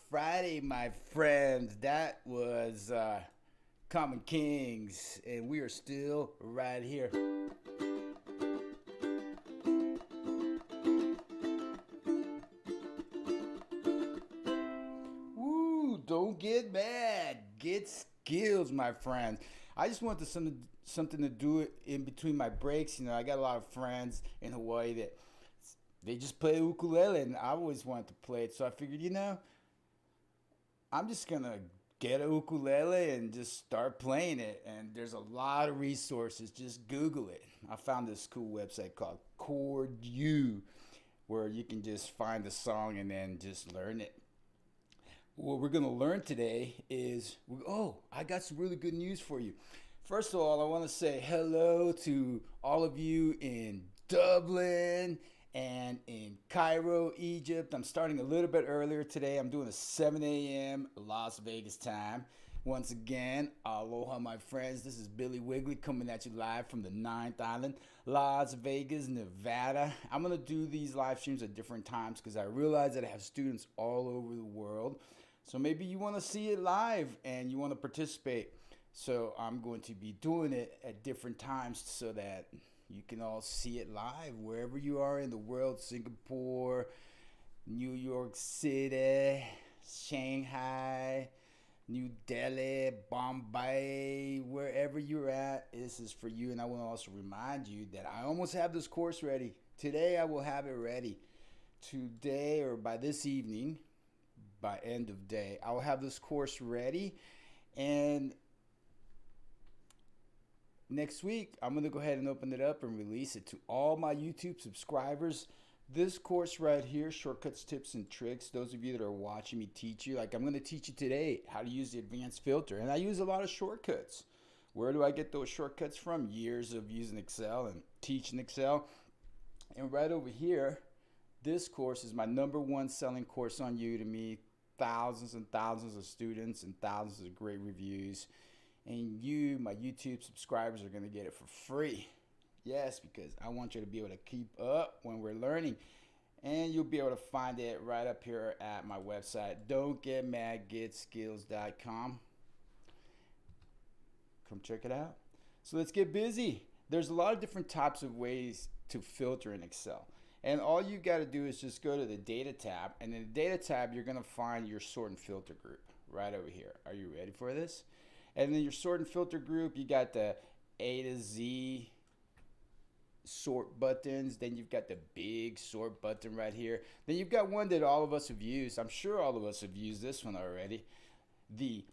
Friday, my friends. That was Common Kings, and we are still right here. Woo, don't get mad. Get skills, my friends. I just wanted something to do in between my breaks. I got a lot of friends in Hawaii that they just play ukulele, and I always wanted to play it. So I figured, I'm just gonna get a ukulele and just start playing it. And there's a lot of resources. Just Google it. I found this cool website called Chord U, where you can just find the song and then just learn it. What we're gonna learn today is, I got some really good news for you. First of all, I want to say hello to all of you in Dublin and in Cairo, Egypt. I'm starting a little bit earlier today. I'm doing a 7 a.m. Las Vegas time. Once again, aloha, my friends. This is Billy Wigley coming at you live from the 9th Island, Las Vegas, Nevada. I'm going to do these live streams at different times because I realize that I have students all over the world. So maybe you want to see it live and you want to participate. So I'm going to be doing it at different times so that you can all see it live wherever you are in the world. Singapore, New York City, Shanghai, New Delhi, Bombay, wherever you're at, this is for you. And I want to also remind you that I almost have this course ready. Today I will have it ready. Today or by this evening, by end of day, I will have this course ready. And next week, I'm going to go ahead and open it up and release it to all my YouTube subscribers. This course right here, shortcuts, tips, and tricks, those of you that are watching me teach you, like I'm going to teach you today how to use the advanced filter. And I use a lot of shortcuts. Where do I get those shortcuts from? Years of using Excel and teaching Excel. And right over here, this course is my #1 selling course on Udemy. Thousands and thousands of students and thousands of great reviews. And you, my YouTube subscribers, are going to get it for free. Yes, because I want you to be able to keep up when we're learning. And you'll be able to find it right up here at my website, don'tgetmadgetskills.com. Come check it out. So let's get busy. There's a lot of different types of ways to filter in Excel. And all you got to do is just go to the data tab. And in the data tab, you're going to find your sort and filter group right over here. Are you ready for this? And then your sort and filter group, you got the A to Z sort buttons. Then you've got the big sort button right here. Then you've got one that all of us have used. I'm sure all of us have used this one already. The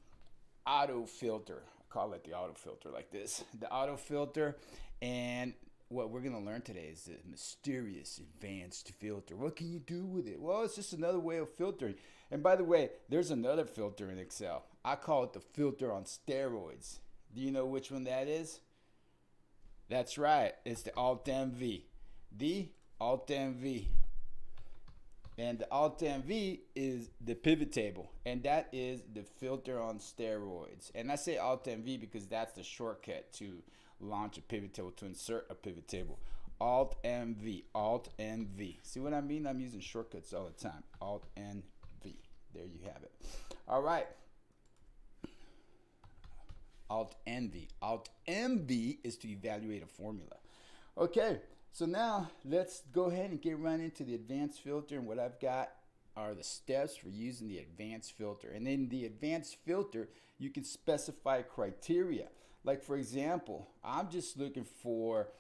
auto filter. I call it the auto filter like this. The auto filter. And what we're going to learn today is the mysterious advanced filter. What can you do with it? Well, it's just another way of filtering. And by the way, there's another filter in Excel. I call it the filter on steroids. Do you know which one that is? That's right. It's the Alt-MV. The Alt-MV. And the Alt-MV is the pivot table. And that is the filter on steroids. And I say Alt-MV because that's the shortcut to launch a pivot table, to insert a pivot table. Alt-MV. Alt-MV. See what I mean? I'm using shortcuts all the time. Alt-MV. There you have it. All right. Alt-MV. Alt-MV is to evaluate a formula. Okay, so now let's go ahead and get right into the advanced filter. And what I've got are the steps for using the advanced filter. And in the advanced filter, you can specify criteria. Like, for example, I'm just looking for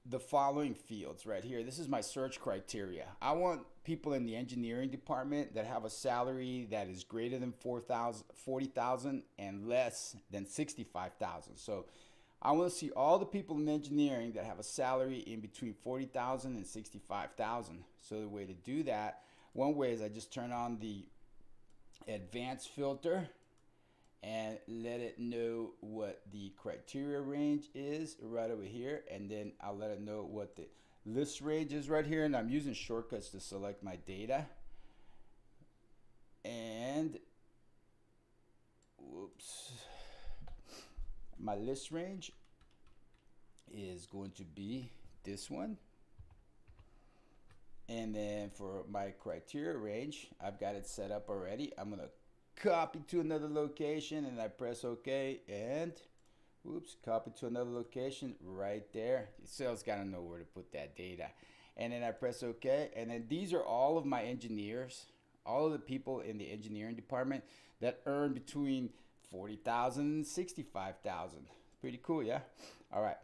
the following fields right here. This is my search criteria. I want people in the engineering department that have a salary that is greater than $40,000 and less than $65,000. So I want to see all the people in engineering that have a salary in between $40,000 and $65,000. So the way to do that, one way is I just turn on the advanced filter and let it know what the criteria range is right over here, and then I'll let it know what the list range is right here, and I'm using shortcuts to select my data. And my list range is going to be this one, and And then for my criteria range, I've got it set up already. I'm gonna copy to another location and I press OK, and oops, copy to another location right there. The sales gotta know where to put that data. And then I press OK, and then these are all of my engineers, all of the people in the engineering department that earn between 40,000 and 65,000. Pretty cool, yeah? All right.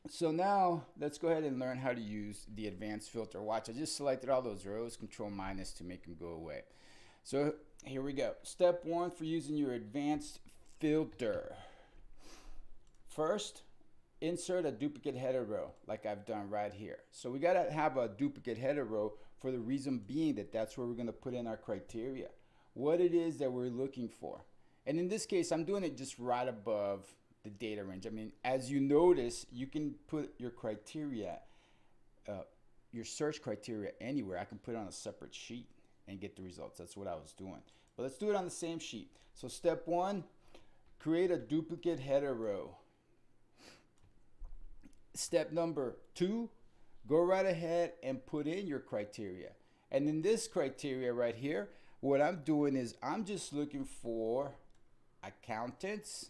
So now let's go ahead and learn how to use the advanced filter. Watch, I just selected all those rows, Control minus to make them go away. So here we go. Step one for using your advanced filter. First, insert a duplicate header row like I've done right here. So we gotta have a duplicate header row for the reason being that that's where we're gonna put in our criteria, what it is that we're looking for. And in this case, I'm doing it just right above the data range. I mean, as you notice, you can put your criteria, your search criteria anywhere. I can put it on a separate sheet and get the results. That's what I was doing. But let's do it on the same sheet. So step one, create a duplicate header row. Step number two, go right ahead and put in your criteria. And in this criteria right here, what I'm doing is I'm just looking for accountants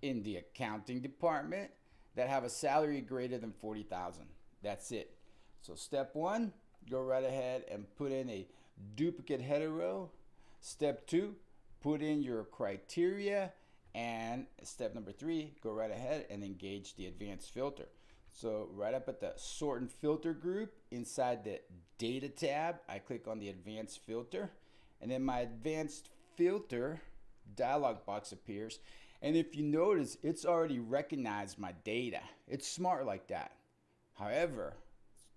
in the accounting department that have a salary greater than 40,000. That's it. So step one, go right ahead and put in a duplicate header row. Step two, put in your criteria. And step number three, go right ahead and engage the advanced filter. So right up at the sort and filter group inside the data tab, I click on the advanced filter, and then my advanced filter dialog box appears. And if you notice, it's already recognized my data. It's smart like that. However,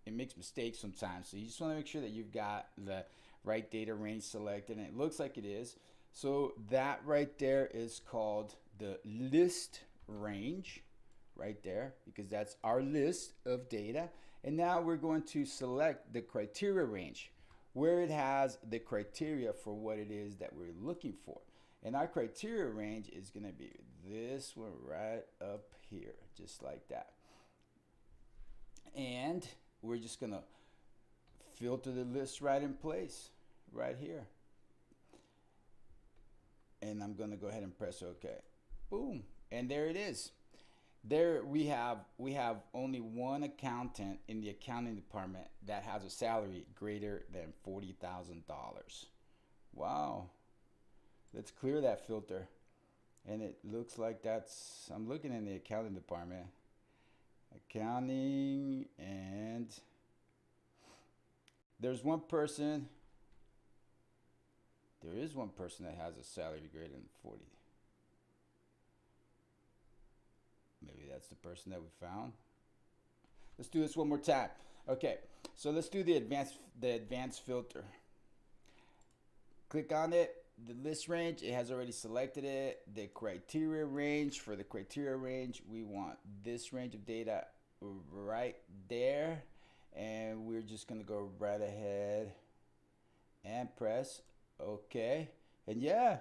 it makes mistakes sometimes. So you just want to make sure that you've got the right data range selected, and it looks like it is. So that right there is called the list range right there, because that's our list of data. And now we're going to select the criteria range where it has the criteria for what it is that we're looking for. And our criteria range is going to be this one right up here, just like that. And we're just going to filter the list right in place, right here. And I'm going to go ahead and press OK. Boom. And there it is. There we have only one accountant in the accounting department that has a salary greater than $40,000. Wow. Let's clear that filter. And it looks like that's, I'm looking in the accounting department. Accounting, and there's one person. There is one person that has a salary greater than 40. Maybe that's the person that we found. Let's do this one more time. Okay, so let's do the advanced filter. Click on it. The list range, it has already selected it. The criteria range, for the criteria range, we want this range of data right there. And we're just going to go right ahead and press OK. And yeah,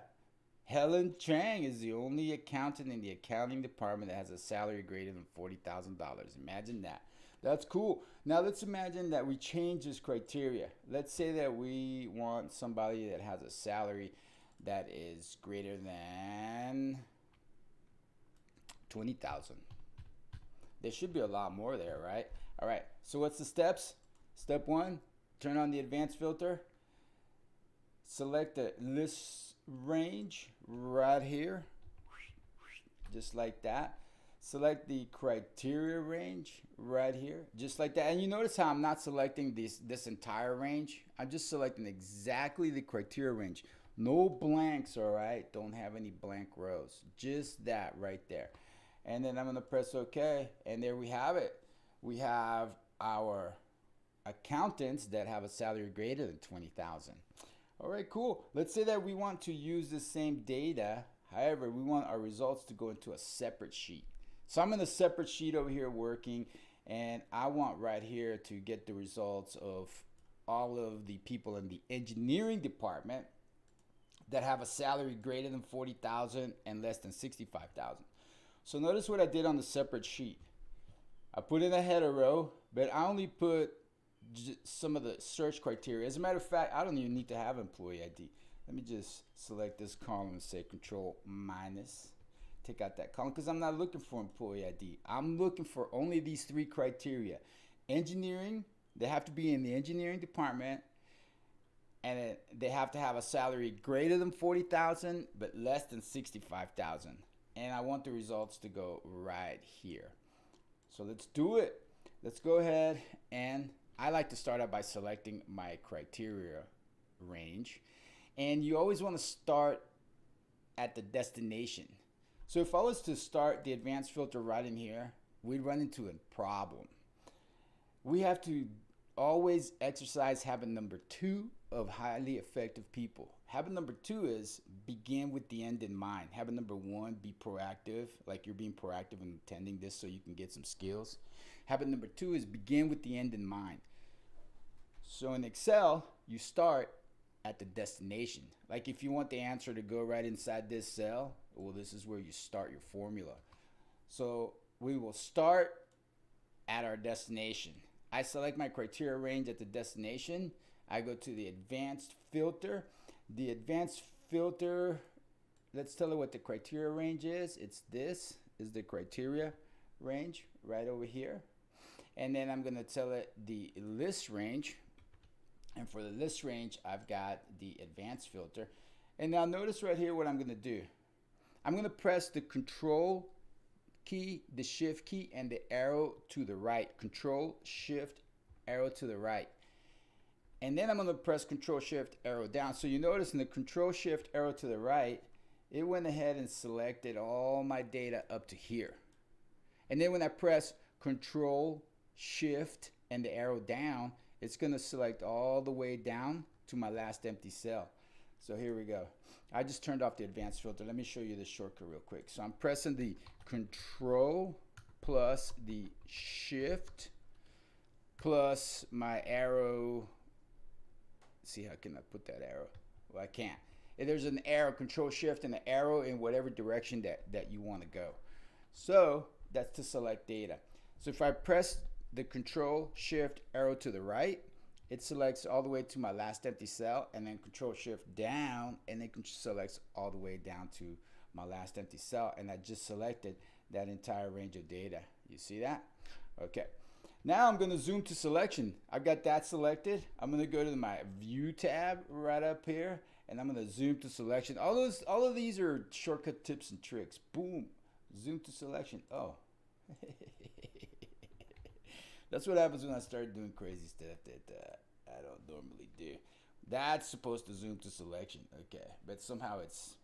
Helen Chang is the only accountant in the accounting department that has a salary greater than $40,000. Imagine that. That's cool. Now let's imagine that we change this criteria. Let's say that we want somebody that has a salary that is greater than 20,000. There should be a lot more there, right? All right. So what's the steps? Step one, turn on the advanced filter. Select the list range right here, just like that. Select the criteria range right here, just like that. And you notice how I'm not selecting this entire range. I'm just selecting exactly the criteria range. No blanks, all right? Don't have any blank rows. Just that right there. And then I'm going to press OK. And there we have it. We have our accountants that have a salary greater than 20,000. All right, cool. Let's say that we want to use the same data. However, we want our results to go into a separate sheet. So I'm in a separate sheet over here working, and I want right here to get the results of all of the people in the engineering department that have a salary greater than 40,000 and less than 65,000. So notice what I did on the separate sheet. I put in a header row, but I only put some of the search criteria. As a matter of fact, I don't even need to have employee ID. Let me just select this column and say control minus. Take out that column because I'm not looking for employee ID. I'm looking for only these 3 criteria. Engineering, they have to be in the engineering department, and they have to have a salary greater than $40,000 but less than $65,000. And I want the results to go right here. So let's do it. Let's go ahead, and I like to start out by selecting my criteria range. And you always want to start at the destination. So if I was to start the advanced filter right in here, we'd run into a problem. We have to always exercise habit number 2 of highly effective people. Habit number 2 is begin with the end in mind. Habit number 1, be proactive, like you're being proactive in attending this so you can get some skills. Habit number 2 is begin with the end in mind. So in Excel, you start at the destination. Like if you want the answer to go right inside this cell, well, this is where you start your formula. So we will start at our destination. I select my criteria range at the destination. I go to the advanced filter. The advanced filter, let's tell it what the criteria range is. It's this is the criteria range right over here. And then I'm going to tell it the list range. And for the list range, I've got the advanced filter. And now notice right here what I'm going to do. I'm going to press the control key, the shift key, and the arrow to the right. Control, shift, arrow to the right. And then I'm going to press control, shift, arrow down. So you notice in the control, shift, arrow to the right, it went ahead and selected all my data up to here. And then when I press control, shift, and the arrow down, it's going to select all the way down to my last empty cell. So here we go. I just turned off the advanced filter. Let me show you this shortcut real quick. So I'm pressing the control plus the shift plus my arrow. Let's see, how can I put that arrow? Well, I can't. If there's an arrow, control shift and an arrow in whatever direction that you want to go. So that's to select data. So if I press the control shift arrow to the right, it selects all the way to my last empty cell, and then control shift down, and it selects all the way down to my last empty cell, and I just selected that entire range of data. You see that? Okay. Now I'm going to zoom to selection. I've got that selected. I'm going to go to my view tab right up here, and I'm going to zoom to selection. All of these are shortcut tips and tricks. Boom, zoom to selection. Oh. That's what happens when I start doing crazy stuff that I don't normally do. That's supposed to zoom to selection. Okay, but somehow it's...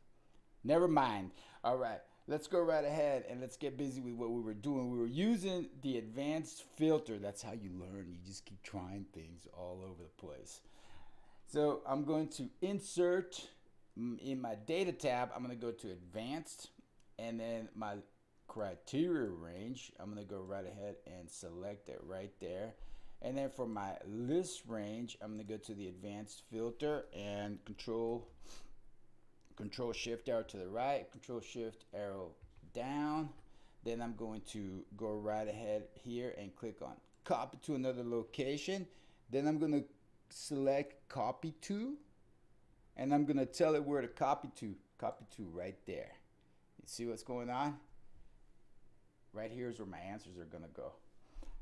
Never mind. All right, let's go right ahead and let's get busy with what we were doing. We were using the advanced filter. That's how you learn. You just keep trying things all over the place. So I'm going to insert in my data tab. I'm going to go to advanced, and then my criteria range, I'm going to go right ahead and select it right there. And then for my list range, I'm going to go to the advanced filter and control shift arrow to the right, control shift arrow down. Then I'm going to go right ahead here and click on copy to another location. Then I'm going to select copy to, and I'm going to tell it where to copy to right there. You see what's going on? Right here is where my answers are going to go.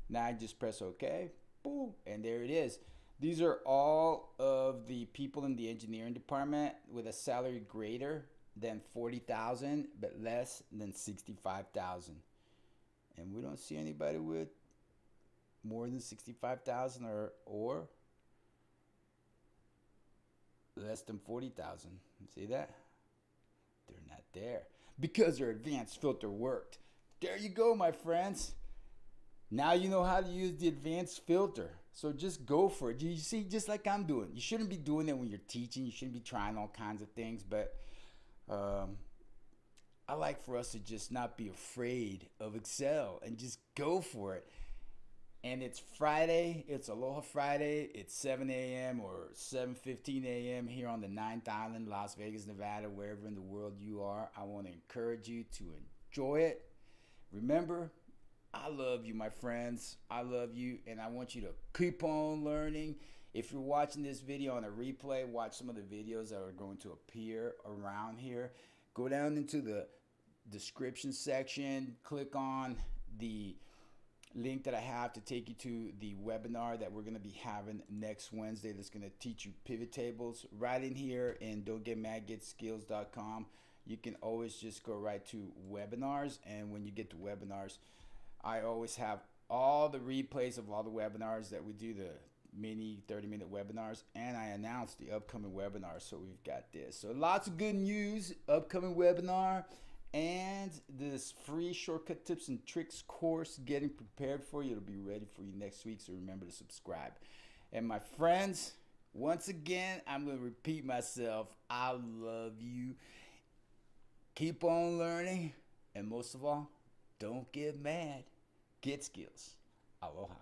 Now I just press OK, boom, and there it is. These are all of the people in the engineering department with a salary greater than $40,000 but less than $65,000. And we don't see anybody with more than $65,000 or less than $40,000. See that? They're not there because their advanced filter worked. There you go, my friends. Now you know how to use the advanced filter. So just go for it. You see, just like I'm doing. You shouldn't be doing it when you're teaching. You shouldn't be trying all kinds of things. But I like for us to just not be afraid of Excel and just go for it. And it's Friday. It's Aloha Friday. It's 7 a.m. or 7:15 a.m. here on the 9th Island, Las Vegas, Nevada, wherever in the world you are. I want to encourage you to enjoy it. Remember, I love you, my friends. I love you, and I want you to keep on learning. If you're watching this video on a replay, watch some of the videos that are going to appear around here. Go down into the description section, click on the link that I have to take you to the webinar that we're going to be having next Wednesday that's going to teach you pivot tables. Right in here in don'tgetmadgetskills.com, you can always just go right to webinars, and when you get to webinars, I always have all the replays of all the webinars that we do, the mini 30-minute webinars, and I announced the upcoming webinar. So we've got this. So lots of good news, upcoming webinar, and this free shortcut tips and tricks course getting prepared for you. It'll be ready for you next week, so remember to subscribe. And my friends, once again, I'm going to repeat myself. I love you. Keep on learning, and most of all, don't get mad. Get skills. Aloha.